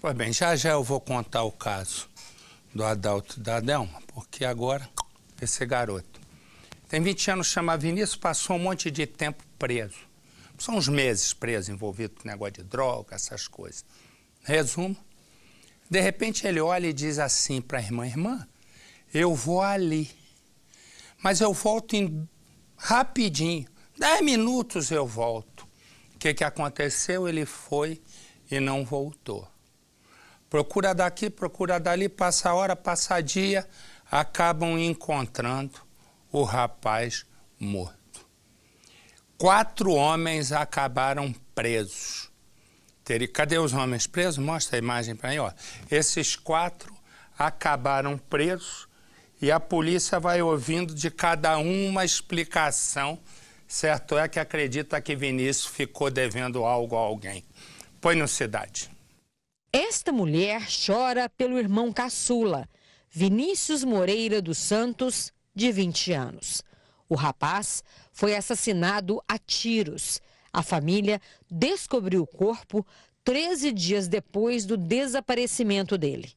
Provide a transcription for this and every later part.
Pois bem, já já eu vou contar o caso do Adalto e da Adelma, porque agora esse garoto tem 20 anos, chama Vinícius, passou um monte de tempo preso. São uns meses preso, envolvido com negócio de droga, essas coisas. Resumo, de repente ele olha e diz assim para a irmã: irmã, eu vou ali, mas eu volto rapidinho, 10 minutos eu volto. O que aconteceu? Ele foi e não voltou. Procura daqui, procura dali, passa hora, passa dia, acabam encontrando o rapaz morto. 4 homens acabaram presos. Cadê os homens presos? Mostra a imagem para mim, ó. Esses 4 acabaram presos e a polícia vai ouvindo de cada um uma explicação. Certo é que acredita que Vinícius ficou devendo algo a alguém. Põe no Cidade. Esta mulher chora pelo irmão caçula, Vinícius Moreira dos Santos, de 20 anos. O rapaz foi assassinado a tiros. A família descobriu o corpo 13 dias depois do desaparecimento dele.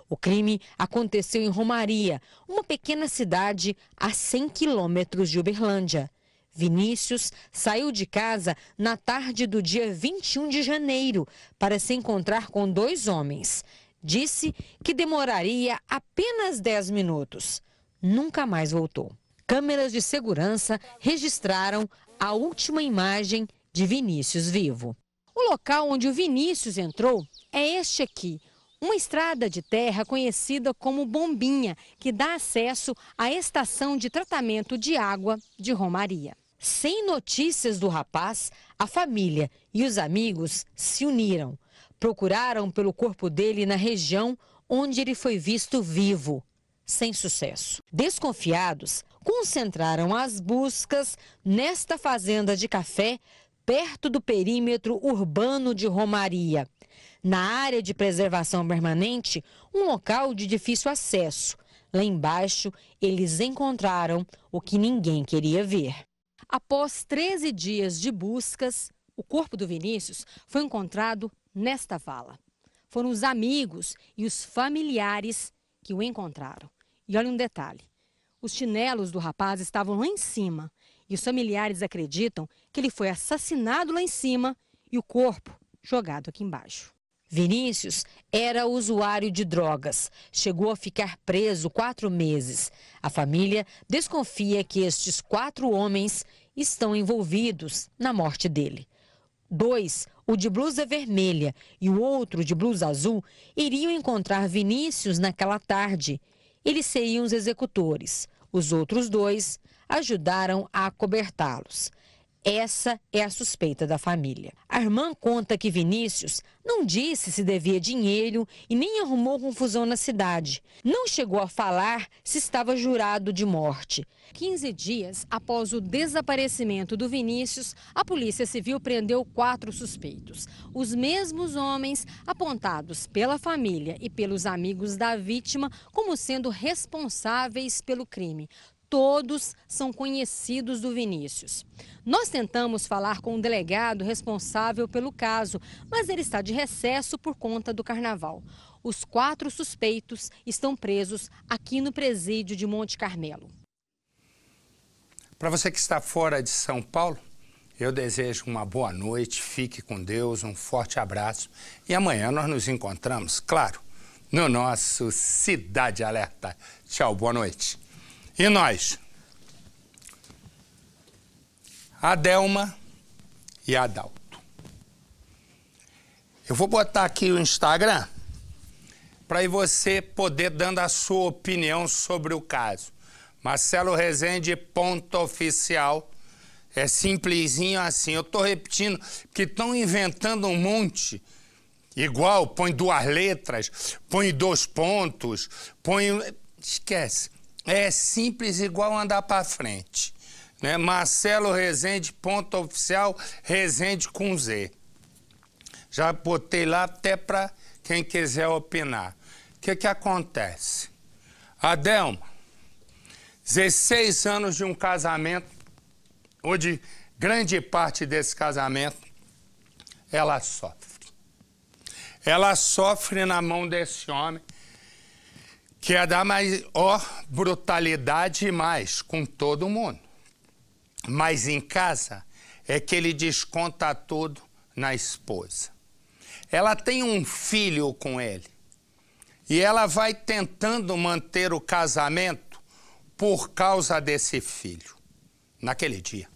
O crime aconteceu em Romaria, uma pequena cidade a 100 quilômetros de Uberlândia. Vinícius saiu de casa na tarde do dia 21 de janeiro para se encontrar com 2 homens. Disse que demoraria apenas 10 minutos. Nunca mais voltou. Câmeras de segurança registraram a última imagem de Vinícius vivo. O local onde o Vinícius entrou é este aqui, uma estrada de terra conhecida como Bombinha, que dá acesso à estação de tratamento de água de Romaria. Sem notícias do rapaz, a família e os amigos se uniram. Procuraram pelo corpo dele na região onde ele foi visto vivo. Sem sucesso. Desconfiados, concentraram as buscas nesta fazenda de café, perto do perímetro urbano de Romaria. Na área de preservação permanente, um local de difícil acesso. Lá embaixo, eles encontraram o que ninguém queria ver. Após 13 dias de buscas, o corpo do Vinícius foi encontrado nesta vala. Foram os amigos e os familiares que o encontraram. E olha um detalhe, os chinelos do rapaz estavam lá em cima e os familiares acreditam que ele foi assassinado lá em cima e o corpo jogado aqui embaixo. Vinícius era usuário de drogas, chegou a ficar preso 4 meses. A família desconfia que estes 4 homens estão envolvidos na morte dele. 2, o de blusa vermelha e o outro de blusa azul, iriam encontrar Vinícius naquela tarde. Eles seriam os executores. Os outros 2 ajudaram a acobertá-los. Essa é a suspeita da família. A irmã conta que Vinícius não disse se devia dinheiro e nem arrumou confusão na cidade. Não chegou a falar se estava jurado de morte. 15 dias após o desaparecimento do Vinícius, a Polícia Civil prendeu 4 suspeitos. Os mesmos homens apontados pela família e pelos amigos da vítima como sendo responsáveis pelo crime. Todos são conhecidos do Vinícius. Nós tentamos falar com o delegado responsável pelo caso, mas ele está de recesso por conta do carnaval. Os 4 suspeitos estão presos aqui no presídio de Monte Carmelo. Para você que está fora de São Paulo, eu desejo uma boa noite, fique com Deus, um forte abraço. E amanhã nós nos encontramos, claro, no nosso Cidade Alerta. Tchau, boa noite. E nós, Adelma e Adalto. Eu vou botar aqui o Instagram para você poder dando a sua opinião sobre o caso. Marcelo Rezende, .oficial. É simplesinho assim. Eu tô repetindo porque estão inventando um monte. Igual, põe 2 letras, põe 2 pontos, põe... Esquece. É simples igual andar para frente, né? Marcelo Rezende, .oficial, Rezende com Z. Já botei lá até para quem quiser opinar. O que acontece? Adelma, 16 anos de um casamento, onde grande parte desse casamento ela sofre. ela sofre na mão desse homem, que é da maior brutalidade e mais com todo mundo. Mas em casa é que ele desconta tudo na esposa. Ela tem um filho com ele e ela vai tentando manter o casamento por causa desse filho. Naquele dia,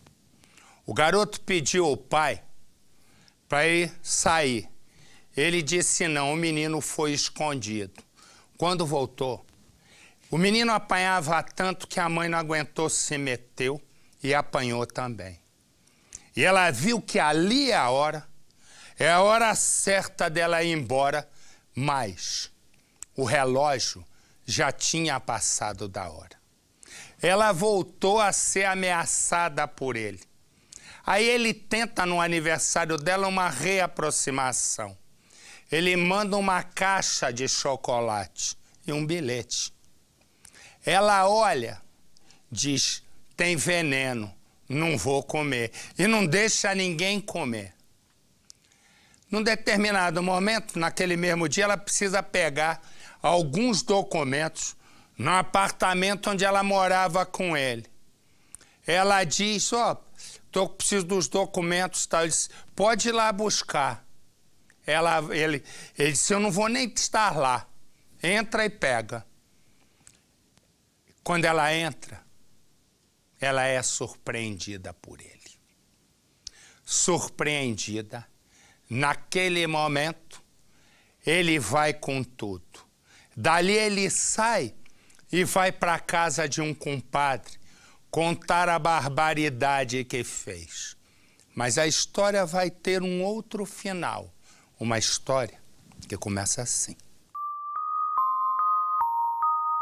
o garoto pediu ao pai para ele sair. Ele disse não, o menino foi escondido. Quando voltou, o menino apanhava tanto que a mãe não aguentou, se meteu e apanhou também. E ela viu que ali é a hora certa dela ir embora, mas o relógio já tinha passado da hora. Ela voltou a ser ameaçada por ele. Aí ele tenta no aniversário dela uma reaproximação. Ele manda uma caixa de chocolate e um bilhete. Ela olha, diz, tem veneno, não vou comer. E não deixa ninguém comer. Num determinado momento, naquele mesmo dia, ela precisa pegar alguns documentos no apartamento onde ela morava com ele. Ela diz, preciso dos documentos, tá? Ele disse, pode ir lá buscar. Ele disse, eu não vou nem estar lá. Entra e pega. Quando ela entra, ela é surpreendida por ele. Surpreendida. Naquele momento, ele vai com tudo. Dali ele sai e vai para a casa de um compadre contar a barbaridade que fez. Mas a história vai ter um outro final. Uma história que começa assim.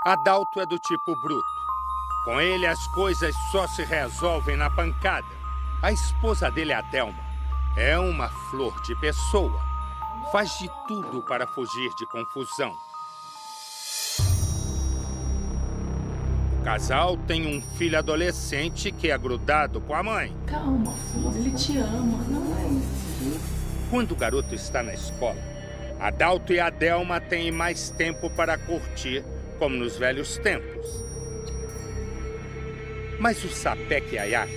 Adalto é do tipo bruto. Com ele as coisas só se resolvem na pancada. A esposa dele, Adelma, é uma flor de pessoa. Faz de tudo para fugir de confusão. O casal tem um filho adolescente que é grudado com a mãe. Calma, Flor, ele te ama, não é isso. Quando o garoto está na escola, Adalto e Adelma têm mais tempo para curtir, como nos velhos tempos. Mas o Sapeque Yayá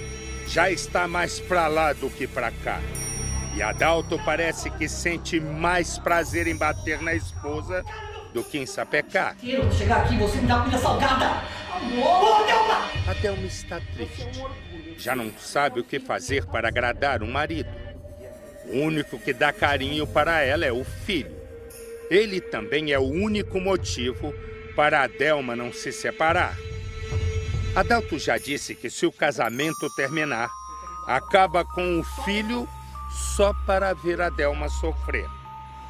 já está mais para lá do que para cá. E Adalto parece que sente mais prazer em bater na esposa do que em sapecar. Eu vou chegar aqui e você me dá comida salgada. Amor, Adelma! Adelma está triste. Já não sabe o que fazer para agradar o marido. O único que dá carinho para ela é o filho. Ele também é o único motivo para Adelma não se separar. Adalto já disse que se o casamento terminar, acaba com o filho só para ver Adelma sofrer.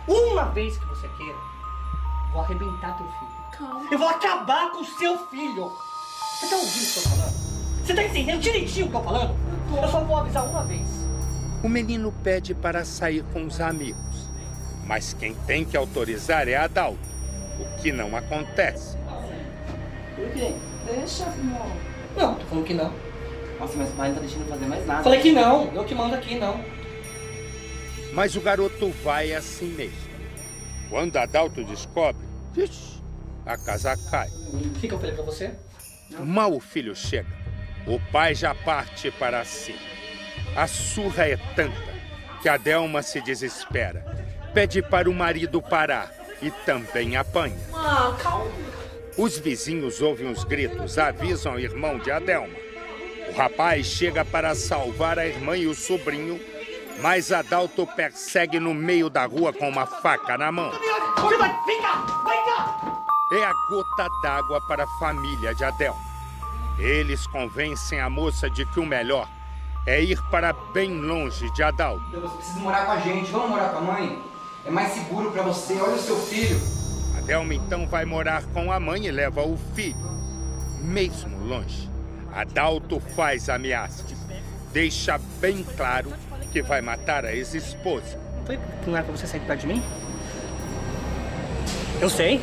Uma vez que você queira, vou arrebentar teu filho. Calma. Eu vou acabar com o seu filho. Você tá ouvindo o que eu tô falando? Você tá entendendo direitinho o que eu tô falando? Eu só vou avisar uma vez. O menino pede para sair com os amigos, mas quem tem que autorizar é Adalto, o que não acontece. Por quê? Deixa, amor. Não, tô falando que não. Nossa, mas o pai não tá deixando fazer mais nada. Falei que não, eu que mando aqui, não. Mas o garoto vai assim mesmo. Quando Adalto descobre, vixi, a casa cai. O que eu falei pra você? Mal o filho chega, o pai já parte para si. A surra é tanta que Adelma se desespera. Pede para o marido parar e também apanha. Ah, calma. Os vizinhos ouvem os gritos, avisam o irmão de Adelma. O rapaz chega para salvar a irmã e o sobrinho, mas Adalto persegue no meio da rua com uma faca na mão. Você vai, vem cá, vem cá! É a gota d'água para a família de Adelma. Eles convencem a moça de que o melhor é ir para bem longe de Adalto. Você precisa morar com a gente, vamos morar com a mãe? É mais seguro pra você, olha o seu filho. Adelma então vai morar com a mãe e leva o filho. Mesmo longe, Adalto faz ameaças. Deixa bem claro que vai matar a ex-esposa. Não era pra você sair perto de mim? Eu sei.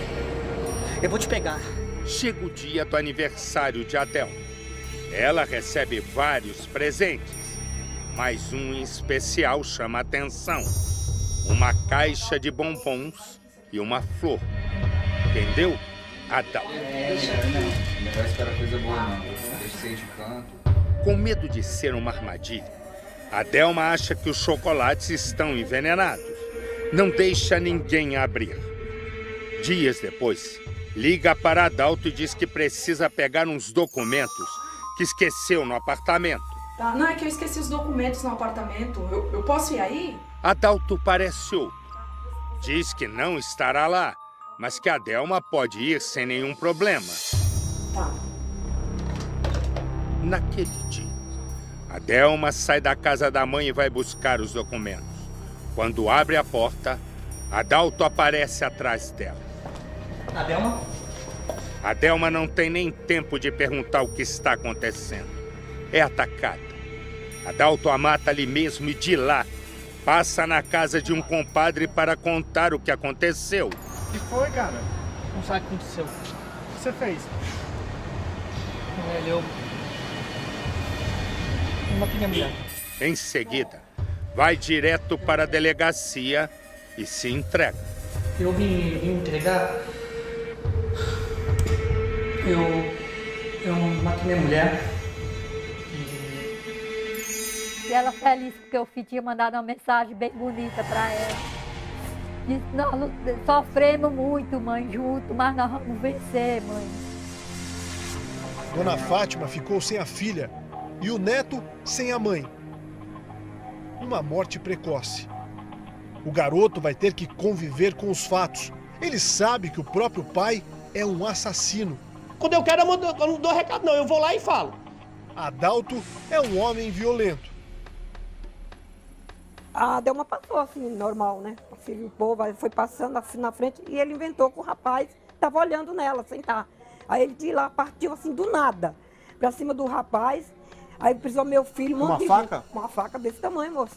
Eu vou te pegar. Chega o dia do aniversário de Adelma. Ela recebe vários presentes, mas um em especial chama a atenção. uma caixa de bombons e uma flor. Entendeu, Adalto? Não. Melhor esperar coisa boa, não. Deixa isso aí de canto. Com medo de ser uma armadilha, Adelma acha que os chocolates estão envenenados. Não deixa ninguém abrir. Dias depois, liga para Adalto e diz que precisa pegar uns documentos que esqueceu no apartamento. Tá, não, é que eu esqueci os documentos no apartamento. Eu posso ir aí? Adalto parece outro. Diz que não estará lá, mas que a Adelma pode ir sem nenhum problema. Tá. Naquele dia, Adelma sai da casa da mãe e vai buscar os documentos. Quando abre a porta, Adalto aparece atrás dela. Adelma? Adelma não tem nem tempo de perguntar o que está acontecendo. É atacada. Adalto a mata ali mesmo e de lá passa na casa de um compadre para contar o que aconteceu. O que foi, cara? Não sabe o que aconteceu. O que você fez? Velho, eu matei minha mulher. Em seguida, vai direto para a delegacia e se entrega. Eu vim entregar. Eu matei minha mulher. E ela feliz porque o filho tinha mandado uma mensagem bem bonita para ela. Disse, nós sofremos muito, mãe, junto, mas nós vamos vencer, mãe. Dona Fátima ficou sem a filha e o neto sem a mãe. Uma morte precoce. O garoto vai ter que conviver com os fatos. Ele sabe que o próprio pai é um assassino. Quando eu quero, eu não dou recado não, eu vou lá e falo. Adalto é um homem violento. A Adelma passou assim, normal, né? O filho do povo foi passando assim na frente e ele inventou que o rapaz estava olhando nela, sentar. Aí ele de lá partiu assim do nada, pra cima do rapaz. Aí precisou meu filho... Uma faca? Uma faca desse tamanho, moço.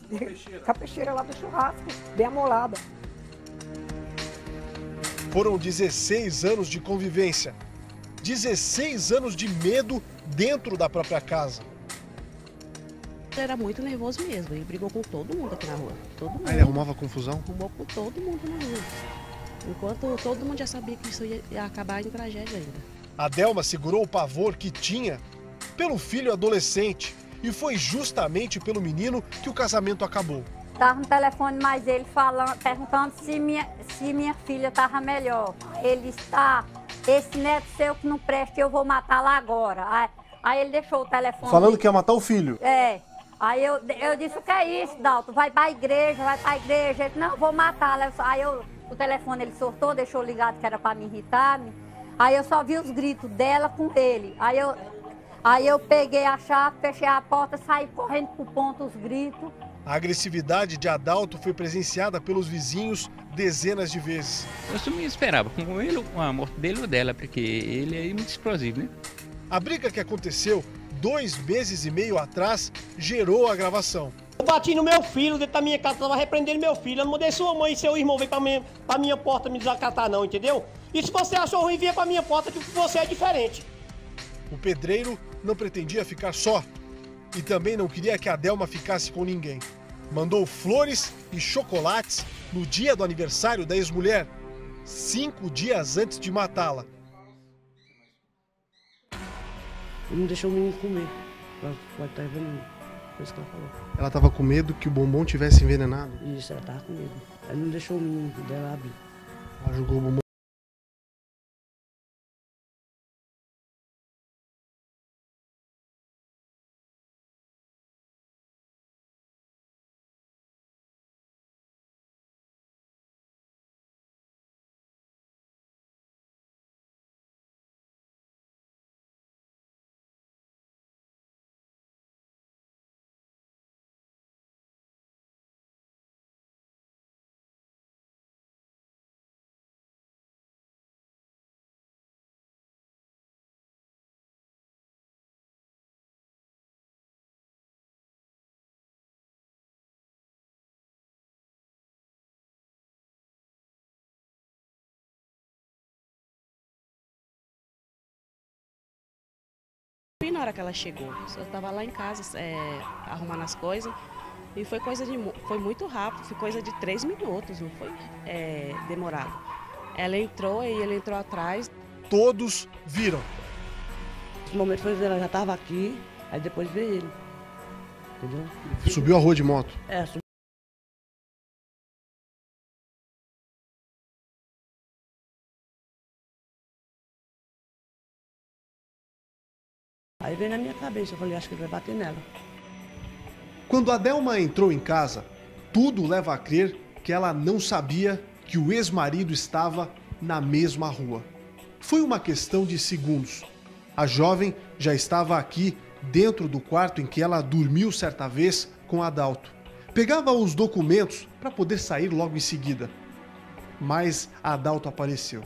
Com a peixeira lá do churrasco, bem amolada. Foram 16 anos de convivência. 16 anos de medo dentro da própria casa. Ele era muito nervoso mesmo, ele brigou com todo mundo aqui na rua. Todo mundo. Aí ele arrumava confusão? Arrumou com todo mundo na rua. Enquanto todo mundo já sabia que isso ia acabar em tragédia ainda. Adelma segurou o pavor que tinha pelo filho adolescente e foi justamente pelo menino que o casamento acabou. Estava no telefone mais ele falando, perguntando se minha filha estava melhor. Ele está, esse neto seu que não presta, eu vou matar lá agora. Aí ele deixou o telefone. Falando que ia matar o filho? É. Aí eu disse, o que é isso, Dalton? Vai pra igreja, vai pra igreja. Ele, não, vou matar. Aí o telefone ele soltou, deixou ligado que era pra me irritar. Aí eu só vi os gritos dela com ele. Aí eu peguei a chave, fechei a porta, saí correndo pro ponto os gritos. A agressividade de Adalto foi presenciada pelos vizinhos dezenas de vezes. Eu me esperava com ele, com a morte dele ou dela, porque ele é muito explosivo, né? A briga que aconteceu 2 meses e meio atrás gerou a gravação. Eu bati no meu filho, dentro da minha casa, tava repreendendo meu filho. Eu não mandei sua mãe e seu irmão vir pra minha porta me desacatar não, entendeu? E se você achou ruim, vinha pra minha porta, que você é diferente. O pedreiro não pretendia ficar só e também não queria que a Adelma ficasse com ninguém. Mandou flores e chocolates no dia do aniversário da ex-mulher, 5 dias antes de matá-la. Não deixou o menino comer. Pode estar envenenado. Foi isso que ela falou. Ela estava com medo que o bombom tivesse envenenado? Isso, ela estava com medo. Ela não deixou o menino dela abrir. Ela jogou o bombom. E na hora que ela chegou, eu estava lá em casa arrumando as coisas. E foi foi muito rápido, foi coisa de 3 minutos, não foi demorado. Ela entrou e ele entrou atrás. Todos viram. Esse momento foi ela já estava aqui, aí depois veio ele. Entendeu? Subiu a rua de moto. Subiu. Aí veio na minha cabeça, eu falei, acho que ele vai bater nela. Quando a Adelma entrou em casa, tudo leva a crer que ela não sabia que o ex-marido estava na mesma rua. Foi uma questão de segundos. A jovem já estava aqui dentro do quarto em que ela dormiu certa vez com Adalto. Pegava os documentos para poder sair logo em seguida. Mas Adalto apareceu.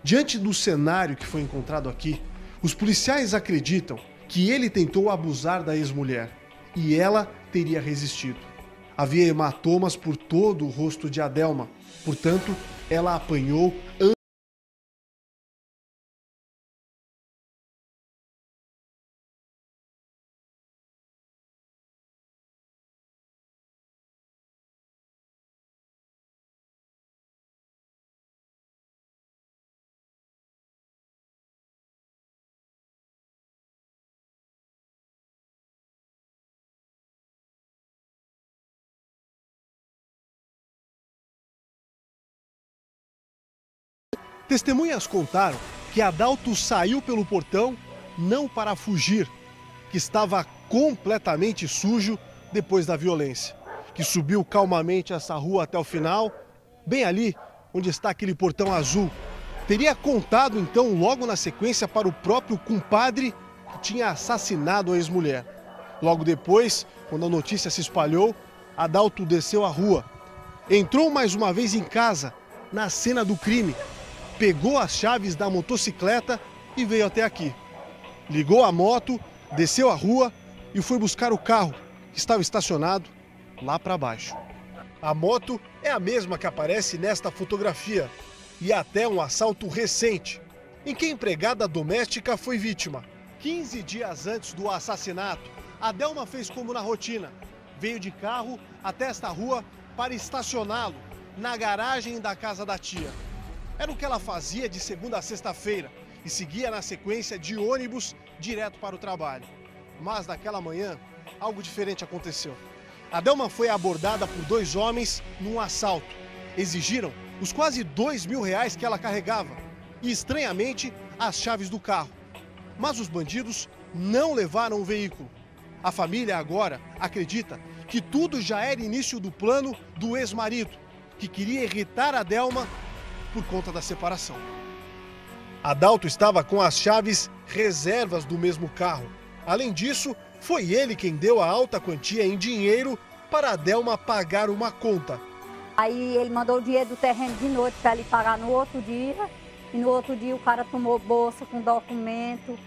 Diante do cenário que foi encontrado aqui, os policiais acreditam que ele tentou abusar da ex-mulher e ela teria resistido. Havia hematomas por todo o rosto de Adelma, portanto, ela apanhou antes. Testemunhas contaram que Adalto saiu pelo portão não para fugir, que estava completamente sujo depois da violência, que subiu calmamente essa rua até o final, bem ali onde está aquele portão azul. Teria contado então logo na sequência para o próprio compadre que tinha assassinado a ex-mulher. Logo depois, quando a notícia se espalhou, Adalto desceu a rua, entrou mais uma vez em casa, na cena do crime, pegou as chaves da motocicleta e veio até aqui. Ligou a moto, desceu a rua e foi buscar o carro que estava estacionado lá para baixo. A moto é a mesma que aparece nesta fotografia e até um assalto recente, em que a empregada doméstica foi vítima. 15 dias antes do assassinato, Adelma fez como na rotina. Veio de carro até esta rua para estacioná-lo na garagem da casa da tia. Era o que ela fazia de segunda a sexta-feira e seguia na sequência de ônibus direto para o trabalho. Mas naquela manhã, algo diferente aconteceu. Adelma foi abordada por 2 homens num assalto. Exigiram os quase R$2.000 que ela carregava e, estranhamente, as chaves do carro. Mas os bandidos não levaram o veículo. A família agora acredita que tudo já era início do plano do ex-marido, que queria irritar Adelma por conta da separação. Adalto estava com as chaves reservas do mesmo carro. Além disso, foi ele quem deu a alta quantia em dinheiro para Adelma pagar uma conta. Aí ele mandou o dinheiro do terreno de noite para ele pagar no outro dia. E no outro dia o cara tomou bolsa com documento.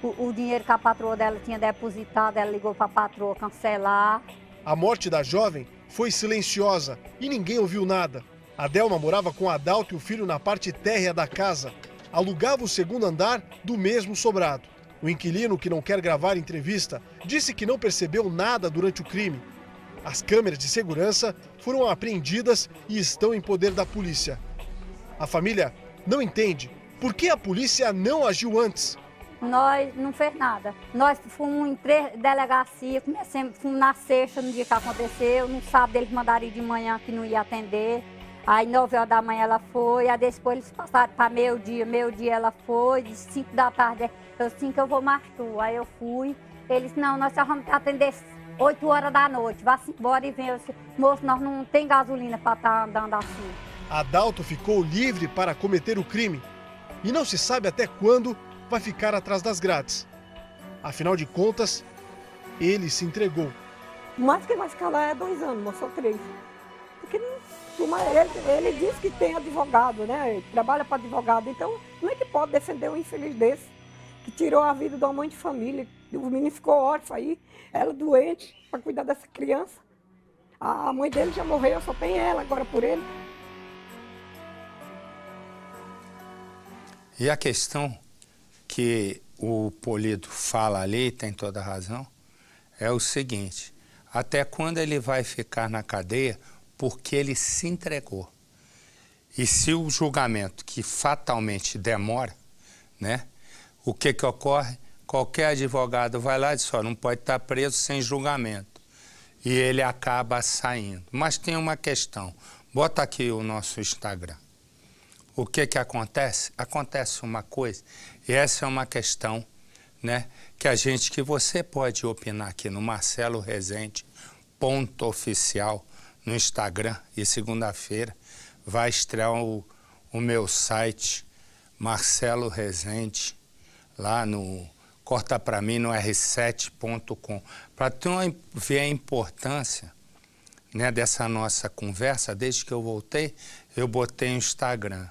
O dinheiro que a patroa dela tinha depositado, ela ligou para a patroa cancelar. A morte da jovem foi silenciosa e ninguém ouviu nada. Adelma morava com Adalto e o filho na parte térrea da casa. Alugava o segundo andar do mesmo sobrado. O inquilino, que não quer gravar entrevista, disse que não percebeu nada durante o crime. As câmeras de segurança foram apreendidas e estão em poder da polícia. A família não entende por que a polícia não agiu antes. Nós não fez nada. Nós fomos em 3 delegacias, fomos na sexta no dia que aconteceu. No sábado eles mandaram ir de manhã que não ia atender. Aí 9 horas da manhã ela foi, aí depois eles passaram para meio-dia ela foi, de 5 da tarde, eu disse que eu vou mais tu. Aí eu fui, eles, não, nós só vamos atender 8 horas da noite, vá-se embora e vem. Eu disse, moço, nós não tem gasolina para estar andando assim. Adalto ficou livre para cometer o crime e não se sabe até quando vai ficar atrás das grades. Afinal de contas, ele se entregou. Mas quem vai ficar lá é 2 anos, não só 3. Porque ele diz que tem advogado, né? Ele trabalha para advogado, então como é que pode defender um infeliz desse? Que tirou a vida de uma mãe de família, o menino ficou órfão aí, ela doente para cuidar dessa criança. A mãe dele já morreu, só tem ela agora por ele. E a questão que o Polido fala ali, tem toda a razão, é o seguinte: até quando ele vai ficar na cadeia porque ele se entregou. E se o julgamento, que fatalmente demora, né, o que ocorre? Qualquer advogado vai lá e diz, não pode estar preso sem julgamento. E ele acaba saindo. Mas tem uma questão. Bota aqui o nosso Instagram. O que acontece? Acontece uma coisa, e essa é uma questão, né, que você pode opinar aqui no Marcelo Rezende, .oficial, no Instagram, e segunda-feira vai estrear o meu site, Marcelo Rezende, lá no Corta Pra Mim, no r7.com. Para tu ver a importância, né, dessa nossa conversa, desde que eu voltei, eu botei no Instagram.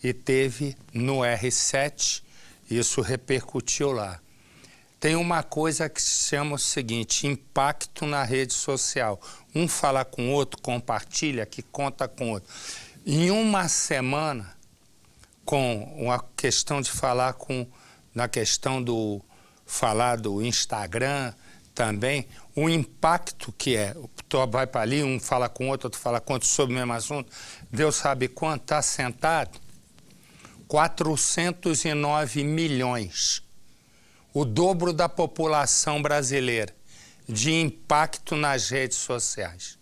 E teve no R7, isso repercutiu lá. Tem uma coisa que se chama o seguinte, impacto na rede social. Um fala com o outro, compartilha, que conta com o outro. Em uma semana, com a questão de falar na questão do falar do Instagram também, o impacto que é, tu vai para ali, um fala com o outro fala com outro sobre o mesmo assunto, Deus sabe quanto, está sentado, 409 milhões, o dobro da população brasileira, de impacto nas redes sociais.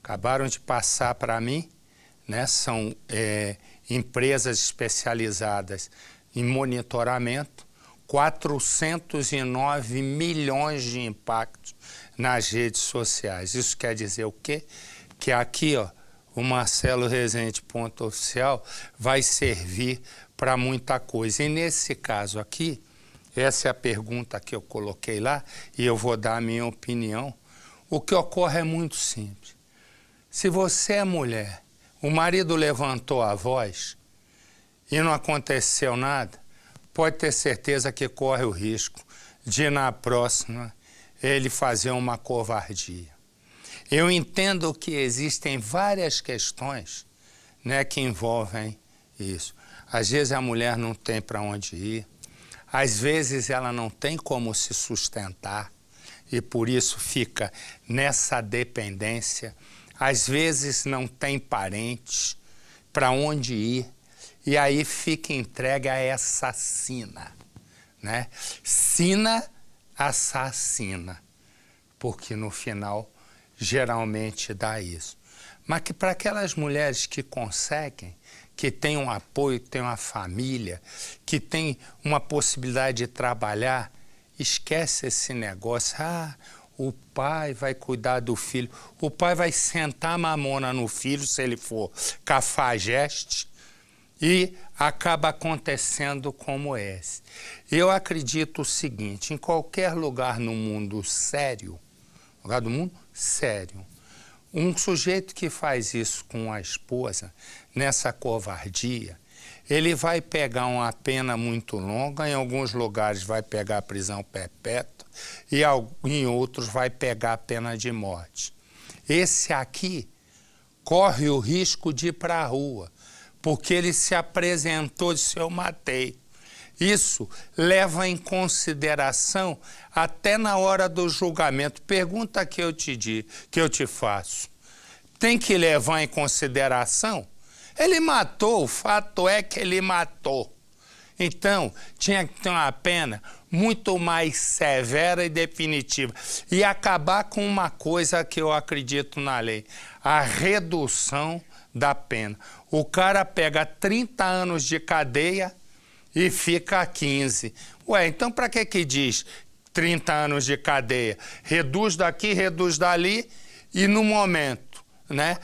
Acabaram de passar para mim, né? São empresas especializadas em monitoramento, 409 milhões de impactos nas redes sociais. Isso quer dizer o quê? Que aqui, ó, o Marcelo Rezende .oficial vai servir para muita coisa. E nesse caso aqui, essa é a pergunta que eu coloquei lá, e eu vou dar a minha opinião. O que ocorre é muito simples. Se você é mulher, o marido levantou a voz e não aconteceu nada, pode ter certeza que corre o risco de, na próxima, ele fazer uma covardia. Eu entendo que existem várias questões, né, que envolvem isso. Às vezes a mulher não tem para onde ir, às vezes ela não tem como se sustentar e por isso fica nessa dependência. Às vezes não tem parentes para onde ir e aí fica entregue a essa sina, né? Sina assassina, porque no final geralmente dá isso. Mas que para aquelas mulheres que conseguem, que têm um apoio, que têm uma família, que têm uma possibilidade de trabalhar, esquece esse negócio. O pai vai cuidar do filho. O pai vai sentar a mamona no filho, se ele for cafajeste, e acaba acontecendo como esse. Eu acredito o seguinte, em qualquer lugar no mundo sério, lugar do mundo sério, um sujeito que faz isso com a esposa, nessa covardia, ele vai pegar uma pena muito longa, em alguns lugares vai pegar a prisão perpétua e em outros vai pegar a pena de morte. Esse aqui corre o risco de ir para a rua, porque ele se apresentou e disse, eu matei. Isso leva em consideração até na hora do julgamento. Pergunta que eu te faço. Tem que levar em consideração? Ele matou, o fato é que ele matou. Então, tinha que ter uma pena muito mais severa e definitiva. E acabar com uma coisa que eu acredito na lei, a redução da pena. O cara pega 30 anos de cadeia e fica 15. Ué, então para que diz 30 anos de cadeia? Reduz daqui, reduz dali e no momento, né,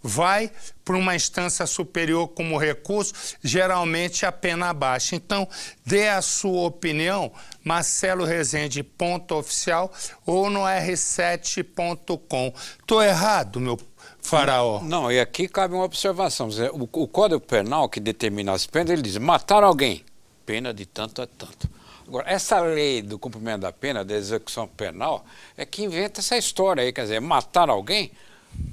vai para uma instância superior como recurso, geralmente a pena baixa. Então, dê a sua opinião, Marcelo Rezende .oficial ou no r7.com. Tô errado, meu faraó? Não, e aqui cabe uma observação. O Código Penal que determina as penas, ele diz, matar alguém, pena de tanto a tanto. Agora, essa lei do cumprimento da pena, da execução penal, é que inventa essa história aí, quer dizer, matar alguém.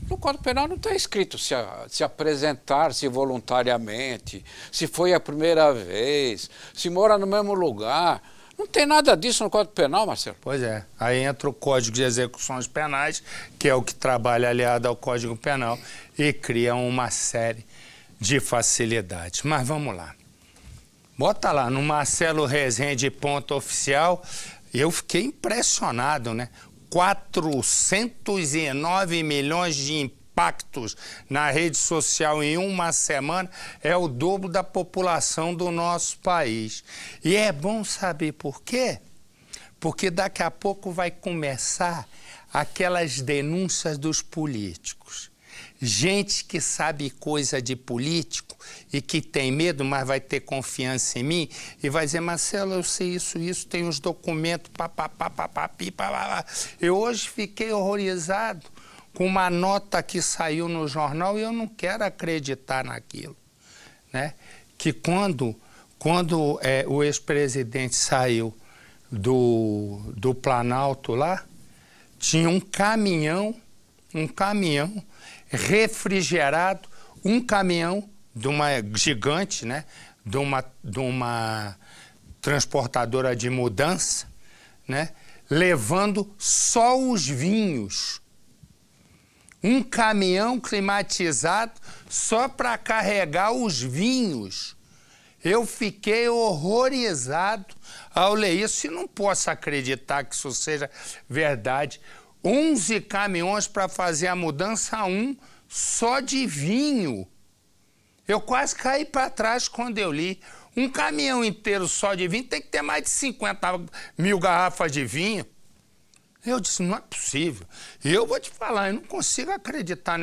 No Código Penal não está escrito se apresentar-se voluntariamente, se foi a primeira vez, se mora no mesmo lugar. Não tem nada disso no Código Penal, Marcelo. Pois é. Aí entra o Código de Execuções Penais, que é o que trabalha aliado ao Código Penal, e cria uma série de facilidades. Mas vamos lá. Bota lá no Marcelo Rezende ponto oficial. Eu fiquei impressionado, né? 409 milhões de impactos na rede social em uma semana é o dobro da população do nosso país. E é bom saber por quê? Porque daqui a pouco vai começar aquelas denúncias dos políticos. Gente que sabe coisa de político e que tem medo, mas vai ter confiança em mim e vai dizer, Marcelo, eu sei isso, tem os documentos, Eu hoje fiquei horrorizado com uma nota que saiu no jornal e eu não quero acreditar naquilo, né? Que quando o ex-presidente saiu do Planalto lá, tinha um caminhão refrigerado, um caminhão de uma gigante, né? De uma transportadora de mudança, né? Levando só os vinhos. Um caminhão climatizado só para carregar os vinhos. Eu fiquei horrorizado ao ler isso e não posso acreditar que isso seja verdade. 11 caminhões para fazer a mudança, um só de vinho. Eu quase caí para trás quando eu li. Um caminhão inteiro só de vinho tem que ter mais de 50 mil garrafas de vinho. Eu disse, não é possível. E eu vou te falar, eu não consigo acreditar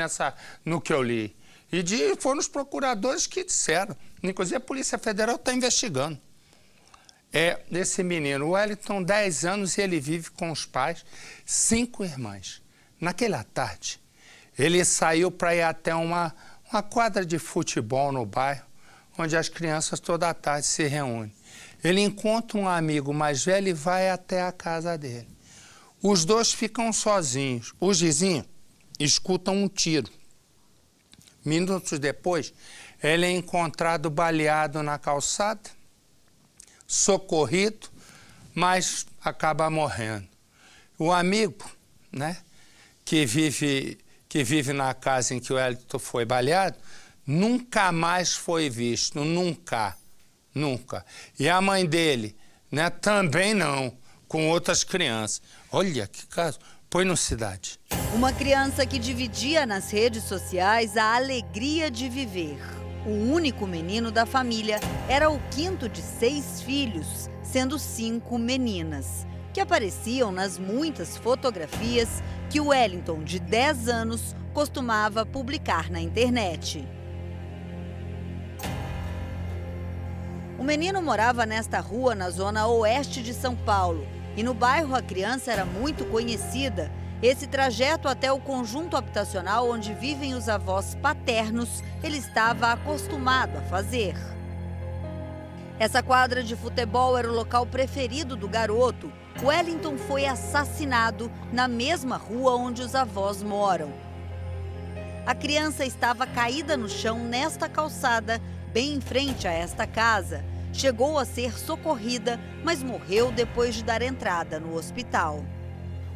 no que eu li. E foram os procuradores que disseram. Inclusive a Polícia Federal está investigando. Esse menino, o Wellington, 10 anos, e ele vive com os pais, 5 irmãs. Naquela tarde, ele saiu para ir até uma quadra de futebol no bairro, onde as crianças toda a tarde se reúnem. Ele encontra um amigo mais velho e vai até a casa dele. Os dois ficam sozinhos. Os vizinhos escutam um tiro. Minutos depois, ele é encontrado baleado na calçada, socorrido, mas acaba morrendo. O amigo, né, que vive na casa em que o Wellington foi baleado, nunca mais foi visto, nunca. E a mãe dele, né, também não, com outras crianças. Olha que caso. Põe no Cidade. Uma criança que dividia nas redes sociais a alegria de viver. O único menino da família era o quinto de 6 filhos, sendo 5 meninas, que apareciam nas muitas fotografias que o Wellington, de 10 anos, costumava publicar na internet. O menino morava nesta rua na zona oeste de São Paulo e no bairro a criança era muito conhecida. Esse trajeto até o conjunto habitacional onde vivem os avós paternos, ele estava acostumado a fazer. Essa quadra de futebol era o local preferido do garoto. Wellington foi assassinado na mesma rua onde os avós moram. A criança estava caída no chão nesta calçada, bem em frente a esta casa. Chegou a ser socorrida, mas morreu depois de dar entrada no hospital.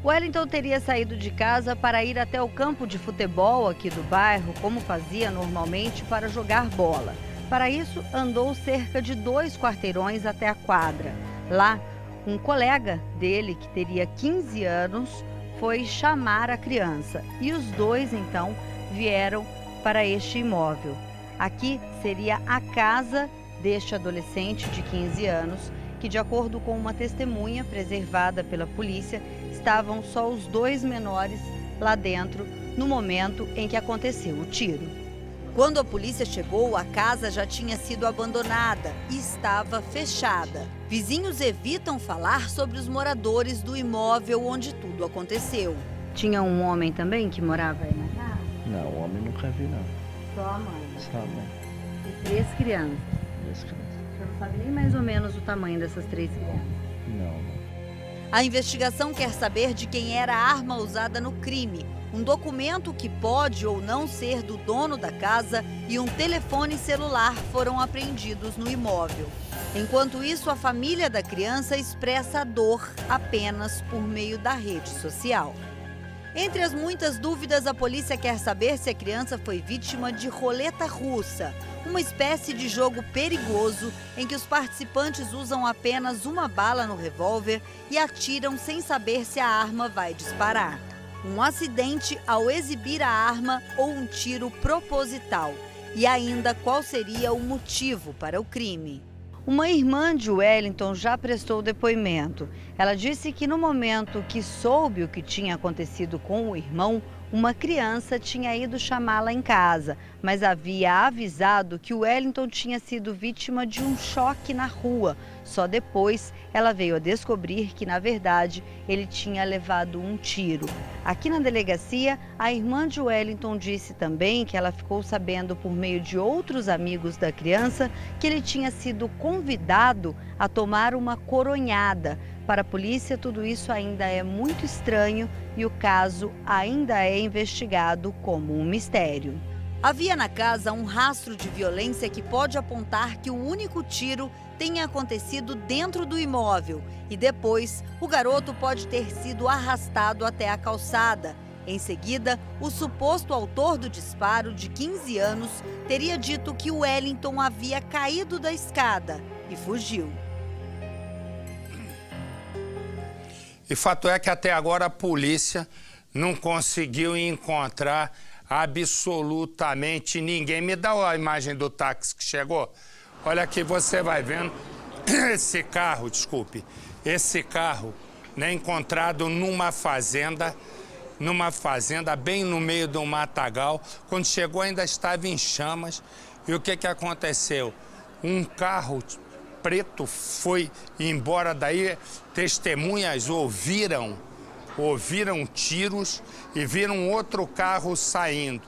Wellington teria saído de casa para ir até o campo de futebol aqui do bairro, como fazia normalmente, para jogar bola. Para isso, andou cerca de 2 quarteirões até a quadra. Lá, um colega dele, que teria 15 anos, foi chamar a criança. E os dois, então, vieram para este imóvel. Aqui seria a casa deste adolescente de 15 anos, que, de acordo com uma testemunha preservada pela polícia, estavam só os 2 menores lá dentro no momento em que aconteceu o tiro. Quando a polícia chegou, a casa já tinha sido abandonada e estava fechada. Vizinhos evitam falar sobre os moradores do imóvel onde tudo aconteceu. Tinha um homem também que morava aí na casa? Não, o homem nunca vi, não. Só a mãe? Só a mãe. E 3 crianças? 3 crianças. Você não sabe nem mais ou menos o tamanho dessas 3 crianças? Não. A investigação quer saber de quem era a arma usada no crime. um documento que pode ou não ser do dono da casa e um telefone celular foram apreendidos no imóvel. Enquanto isso, a família da criança expressa a dor apenas por meio da rede social. Entre as muitas dúvidas, a polícia quer saber se a criança foi vítima de roleta russa, uma espécie de jogo perigoso em que os participantes usam apenas uma bala no revólver e atiram sem saber se a arma vai disparar. Um acidente ao exibir a arma ou um tiro proposital? E ainda, qual seria o motivo para o crime? Uma irmã de Wellington já prestou depoimento. Ela disse que no momento que soube o que tinha acontecido com o irmão, uma criança tinha ido chamá-la em casa, mas havia avisado que o Wellington tinha sido vítima de um choque na rua. Só depois ela veio a descobrir que, na verdade, ele tinha levado um tiro. Aqui na delegacia, a irmã de Wellington disse também que ela ficou sabendo por meio de outros amigos da criança que ele tinha sido convidado a tomar uma coronhada. Para a polícia, tudo isso ainda é muito estranho e o caso ainda é investigado como um mistério. Havia na casa um rastro de violência que pode apontar que o único tiro tenha acontecido dentro do imóvel e depois o garoto pode ter sido arrastado até a calçada. Em seguida, o suposto autor do disparo, de 15 anos, teria dito que o Wellington havia caído da escada e fugiu. E fato é que até agora a polícia não conseguiu encontrar absolutamente ninguém. Me dá a imagem do táxi que chegou. Olha aqui, você vai vendo esse carro, desculpe, esse carro, né, encontrado numa fazenda bem no meio do matagal. Quando chegou ainda estava em chamas. E o que aconteceu? Um carro preto foi embora daí, testemunhas ouviram tiros e viram outro carro saindo.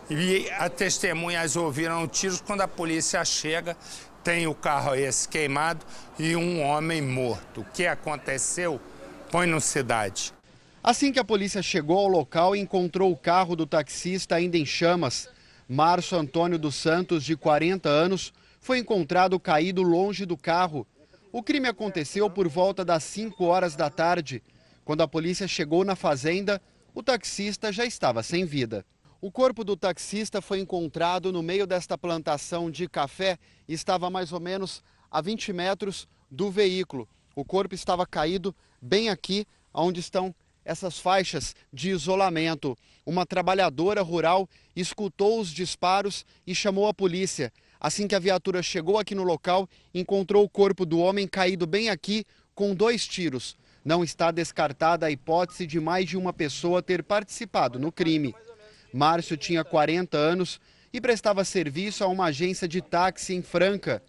E as testemunhas ouviram tiros. Quando a polícia chega, tem o carro esse queimado e um homem morto. O que aconteceu? Põe no Cidade. Assim que a polícia chegou ao local, encontrou o carro do taxista ainda em chamas. Márcio Antônio dos Santos, de 40 anos, foi encontrado caído longe do carro. O crime aconteceu por volta das 5 horas da tarde. Quando a polícia chegou na fazenda, o taxista já estava sem vida. O corpo do taxista foi encontrado no meio desta plantação de café e estava mais ou menos a 20 metros do veículo. O corpo estava caído bem aqui, onde estão essas faixas de isolamento. Uma trabalhadora rural escutou os disparos e chamou a polícia. Assim que a viatura chegou aqui no local, encontrou o corpo do homem caído bem aqui com 2 tiros. Não está descartada a hipótese de mais de uma pessoa ter participado no crime. Márcio tinha 40 anos e prestava serviço a uma agência de táxi em Franca.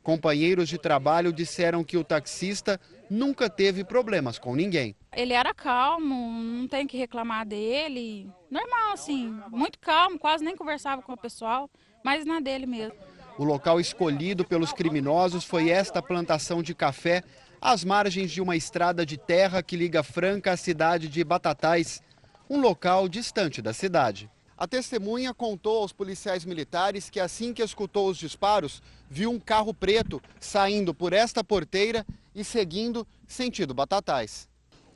Companheiros de trabalho disseram que o taxista nunca teve problemas com ninguém. Ele era calmo, não tem que reclamar dele, normal assim, muito calmo, quase nem conversava com o pessoal, mas na dele mesmo. O local escolhido pelos criminosos foi esta plantação de café, às margens de uma estrada de terra que liga Franca à cidade de Batatais, um local distante da cidade. A testemunha contou aos policiais militares que assim que escutou os disparos, viu um carro preto saindo por esta porteira e seguindo sentido Batatais.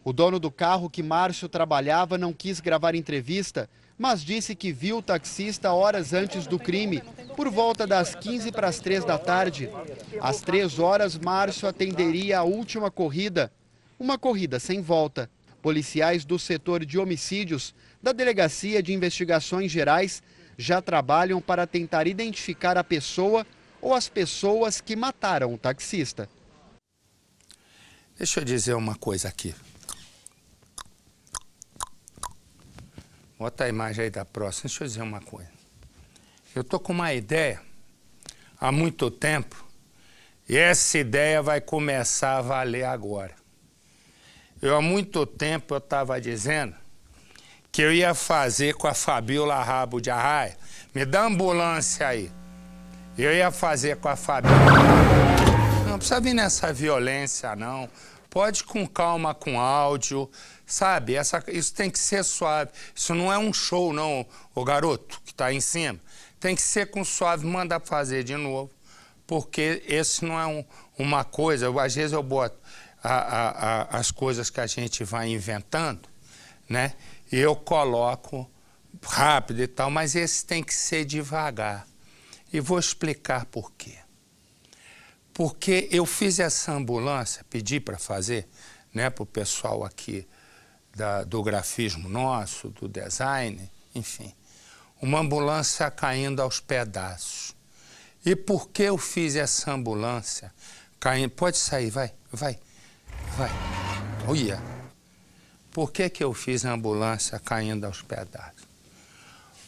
O dono do carro que Márcio trabalhava não quis gravar entrevista, mas disse que viu o taxista horas antes do crime, por volta das 15 para as 3 da tarde. Às 3 horas, Márcio atenderia a última corrida, uma corrida sem volta. Policiais do setor de homicídios da Delegacia de Investigações Gerais já trabalham para tentar identificar a pessoa ou as pessoas que mataram o taxista. Deixa eu dizer uma coisa aqui. Bota a imagem aí da próxima. Deixa eu dizer uma coisa. Eu tô com uma ideia há muito tempo e essa ideia vai começar a valer agora. Há muito tempo eu estava dizendo que eu ia fazer com a Fabiola Rabo de Arraia. Me dá ambulância aí. Eu ia fazer com a Fabiola. Não precisa vir nessa violência, não. Pode com calma, com áudio, sabe? Isso tem que ser suave. Isso não é um show, não, o garoto que está aí em cima. Tem que ser com suave, manda fazer de novo, porque esse não é uma coisa. Às vezes eu boto as coisas que a gente vai inventando, né? E eu coloco rápido e tal, mas esse tem que ser devagar. E vou explicar por quê. Porque eu fiz essa ambulância, pedi para fazer, né, para o pessoal aqui do grafismo nosso, do design, enfim, uma ambulância caindo aos pedaços. E por que eu fiz essa ambulância caindo? Pode sair, vai. Olha. Por que eu fiz a ambulância caindo aos pedaços?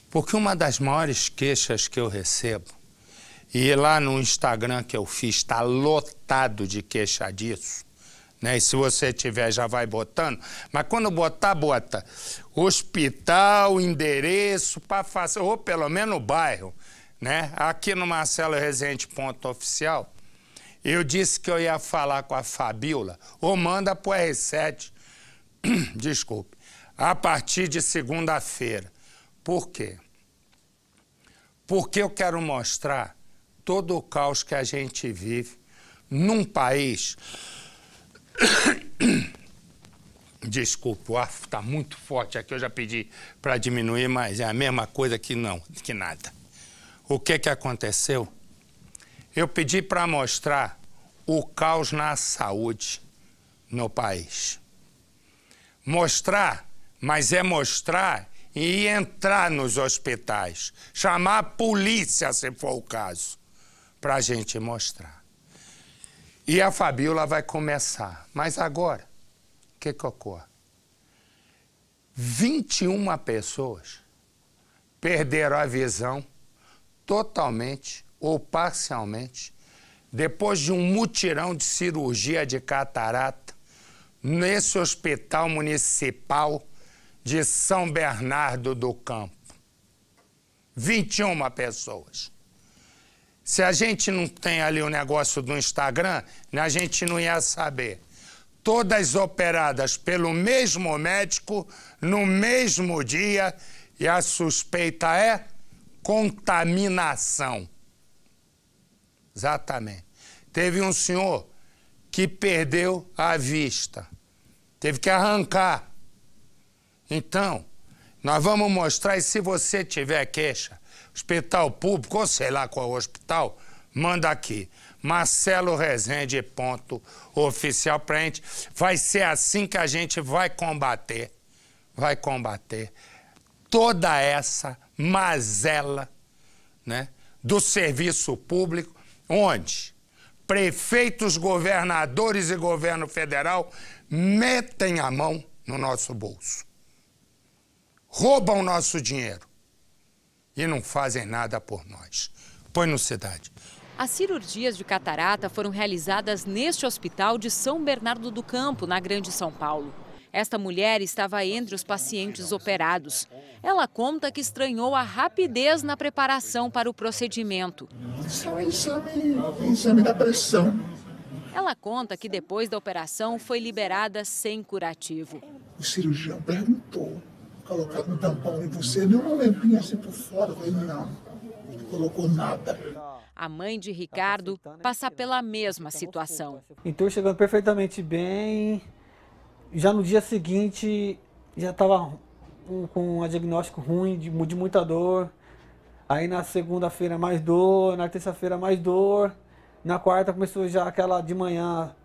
Porque uma das maiores queixas que eu recebo, e lá no Instagram que eu fiz, está lotado de queixa disso, né? E se você tiver, já vai botando. Mas quando botar, bota hospital, endereço, para fazer, ou pelo menos o bairro, né? Aqui no Marcelo Rezende ponto oficial, eu disse que eu ia falar com a Fabiola, ou manda para o R7, desculpe, a partir de segunda-feira. Por quê? Porque eu quero mostrar todo o caos que a gente vive num país... Desculpe, o ar está muito forte aqui, eu já pedi para diminuir, mas é a mesma coisa que nada. O que aconteceu? Eu pedi para mostrar o caos na saúde no país. Mostrar, mas é mostrar e entrar nos hospitais, chamar a polícia, se for o caso, para a gente mostrar. E a Fabiola vai começar. Mas agora, o que ocorre? 21 pessoas perderam a visão totalmente ou parcialmente depois de um mutirão de cirurgia de catarata nesse hospital municipal de São Bernardo do Campo. 21 pessoas. Se a gente não tem ali o negócio do Instagram, a gente não ia saber. Todas operadas pelo mesmo médico, no mesmo dia, e a suspeita é contaminação. Exatamente. Teve um senhor que perdeu a vista. Teve que arrancar. Então, nós vamos mostrar, e se você tiver queixa, hospital público, ou sei lá qual hospital, manda aqui. Marcelo Rezende ponto oficial pra gente. Vai ser assim que a gente vai combater toda essa mazela, né, do serviço público, onde prefeitos, governadores e governo federal metem a mão no nosso bolso. Roubam o nosso dinheiro e não fazem nada por nós. Põe no Cidade. As cirurgias de catarata foram realizadas neste hospital de São Bernardo do Campo, na Grande São Paulo. Esta mulher estava entre os pacientes operados. Ela conta que estranhou a rapidez na preparação para o procedimento. Isso é um exame da pressão. Ela conta que depois da operação foi liberada sem curativo. O cirurgião perguntou, colocando um tampão em você, deu uma lampinha assim por fora. Eu falei, não colocou nada. A mãe de Ricardo passa pela mesma situação. Então, chegando perfeitamente bem, já no dia seguinte, já estava com um diagnóstico ruim, de muita dor. Aí na segunda-feira mais dor, na terça-feira mais dor. Na quarta começou já aquela de manhã,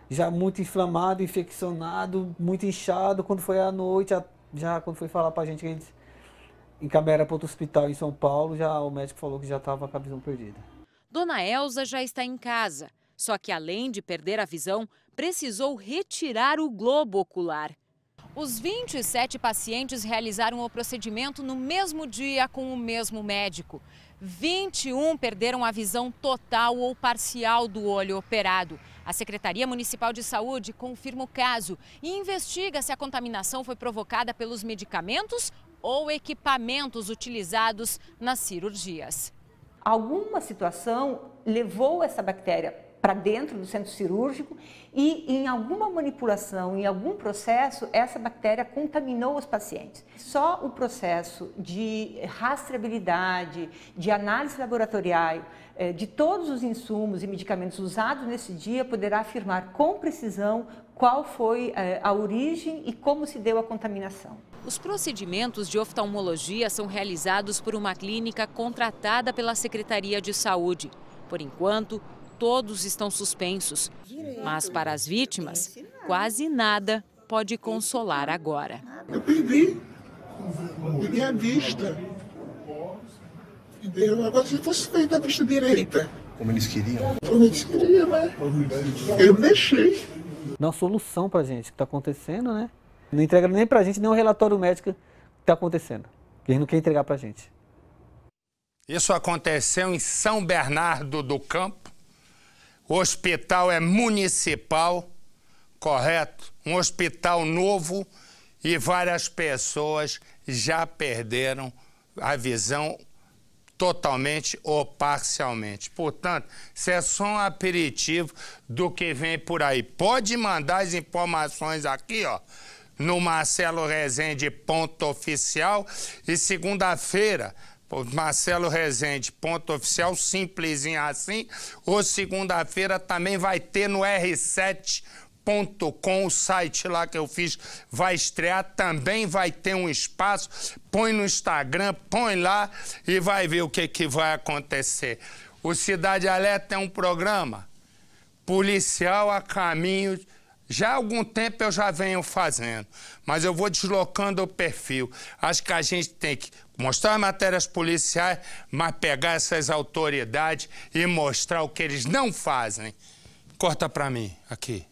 já muito inflamado, infeccionado, muito inchado. Quando foi à noite, já quando foi falar pra gente que a gente encaminhara para outro hospital em São Paulo, já o médico falou que já estava com a visão perdida. Dona Elza já está em casa, só que além de perder a visão, precisou retirar o globo ocular. Os 27 pacientes realizaram o procedimento no mesmo dia com o mesmo médico. 21 perderam a visão total ou parcial do olho operado. A Secretaria Municipal de Saúde confirma o caso e investiga se a contaminação foi provocada pelos medicamentos ou equipamentos utilizados nas cirurgias. Alguma situação levou essa bactéria para dentro do centro cirúrgico e em alguma manipulação, em algum processo, essa bactéria contaminou os pacientes. Só o processo de rastreabilidade, de análise laboratorial, de todos os insumos e medicamentos usados nesse dia poderá afirmar com precisão qual foi a origem e como se deu a contaminação. Os procedimentos de oftalmologia são realizados por uma clínica contratada pela Secretaria de Saúde. Por enquanto, todos estão suspensos. Mas para as vítimas, quase nada pode consolar agora. Eu perdi a vista. Agora, se fosse feita a vista direita. Como eles queriam? Como eles queriam, né? Eu deixei. Dá uma solução pra gente o que está acontecendo, né? Não entrega nem pra gente nem um relatório médico que está acontecendo. Que eles não querem entregar pra gente. Isso aconteceu em São Bernardo do Campo. O hospital é municipal, correto? Um hospital novo e várias pessoas já perderam a visão totalmente ou parcialmente. Portanto, isso é só um aperitivo do que vem por aí. Pode mandar as informações aqui, ó, no Marcelo Rezende .oficial e segunda-feira, Marcelo Rezende .oficial, simplesinho assim, ou segunda-feira também vai ter no R7.com, o site lá que eu fiz vai estrear, também vai ter um espaço, põe no Instagram, põe lá e vai ver o que vai acontecer. O Cidade Alerta é um programa policial a caminho. Já há algum tempo eu já venho fazendo, mas eu vou deslocando o perfil. Acho que a gente tem que mostrar matérias policiais, mas pegar essas autoridades e mostrar o que eles não fazem. Corta pra mim, aqui.